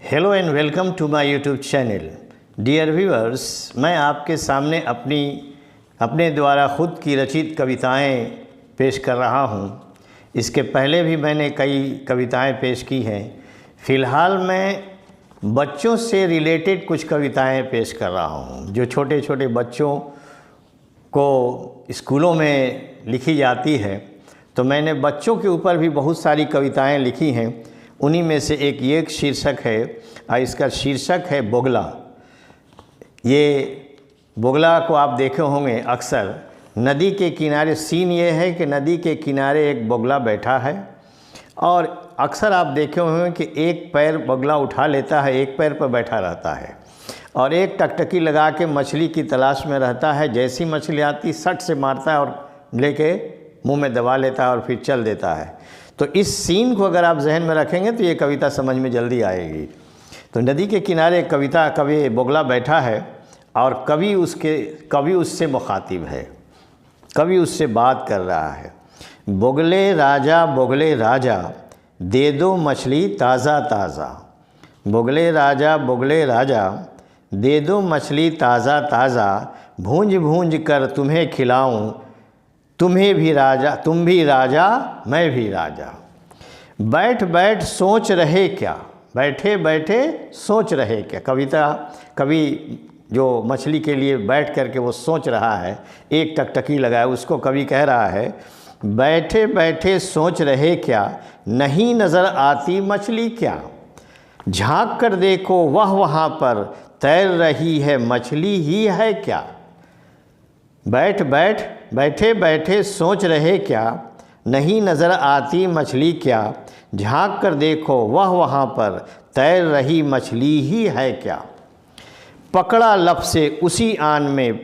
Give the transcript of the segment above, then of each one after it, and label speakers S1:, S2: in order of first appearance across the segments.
S1: Hello and welcome to my YouTube channel. Dear viewers, मैं आपके सामने अपने द्वारा ख़ुद की रचित कविताएं पेश कर रहा हूं। इसके पहले भी मैंने कई कविताएं पेश की हैं। फ़िलहाल मैं बच्चों से रिलेटेड कुछ कविताएं पेश कर रहा हूं, जो छोटे छोटे बच्चों को स्कूलों में लिखी जाती है। तो मैंने बच्चों के ऊपर भी बहुत सारी कविताएं लिखी हैं। उन्हीं में से एक शीर्षक है और इसका शीर्षक है बोगला। ये बोगला को आप देखे होंगे अक्सर नदी के किनारे। सीन ये है कि नदी के किनारे एक बोगला बैठा है और अक्सर आप देखे होंगे कि एक पैर बोगला उठा लेता है, एक पैर पर बैठा रहता है और एक टकटकी लगा के मछली की तलाश में रहता है। जैसी मछली आती सट से मारता है और लेके मुंह में दबा लेता है और फिर चल देता है। तो इस सीन को अगर आप जहन में रखेंगे तो ये कविता समझ में जल्दी आएगी। तो नदी के किनारे कवि बोगला बैठा है और कवि उससे मुखातिब है, कवि उससे बात कर रहा है। बोगले राजा दे दो मछली ताज़ा ताज़ा। बोगले राजा दे दो मछली ताज़ा ताज़ा। भूंज भूंज कर तुम्हें खिलाऊं, तुम भी राजा मैं भी राजा। बैठ बैठ सोच रहे क्या, बैठे बैठे सोच रहे क्या। कवि जो मछली के लिए बैठ करके वो सोच रहा है, एक टकटकी लगाए, उसको कवि कह रहा है बैठे बैठे सोच रहे क्या, नहीं नज़र आती मछली क्या। झांक कर देखो वह वहाँ पर तैर रही है, मछली ही है क्या। बैठे बैठे सोच रहे क्या, नहीं नज़र आती मछली क्या। झांक कर देखो वह वहाँ पर तैर रही मछली ही है क्या। पकड़ा लब से उसी आन में,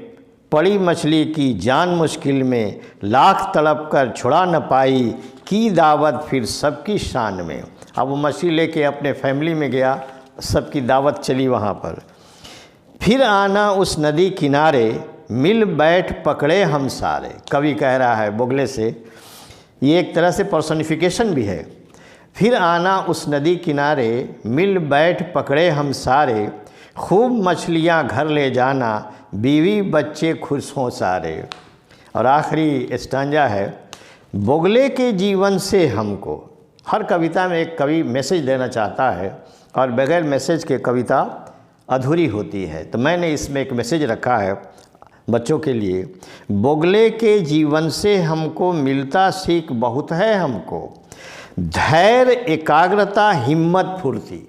S1: पड़ी मछली की जान मुश्किल में। लाख तड़प कर छुड़ा न पाई, की दावत फिर सबकी शान में। अब वो मछली लेके अपने फैमिली में गया, सबकी दावत चली वहाँ पर। फिर आना उस नदी किनारे, मिल बैठ पकड़े हम सारे। कवि कह रहा है बोगले से, ये एक तरह से पर्सोनिफिकेशन भी है। फिर आना उस नदी किनारे, मिल बैठ पकड़े हम सारे। खूब मछलियाँ घर ले जाना, बीवी बच्चे खुश हों सारे। और आखिरी स्टांजा है, बोगले के जीवन से हमको। हर कविता में एक कवि मैसेज देना चाहता है और बगैर मैसेज के कविता अधूरी होती है। तो मैंने इसमें एक मैसेज रखा है बच्चों के लिए। बोगले के जीवन से हमको मिलता सीख बहुत है हमको। धैर्य, एकाग्रता, हिम्मत, फुर्ती।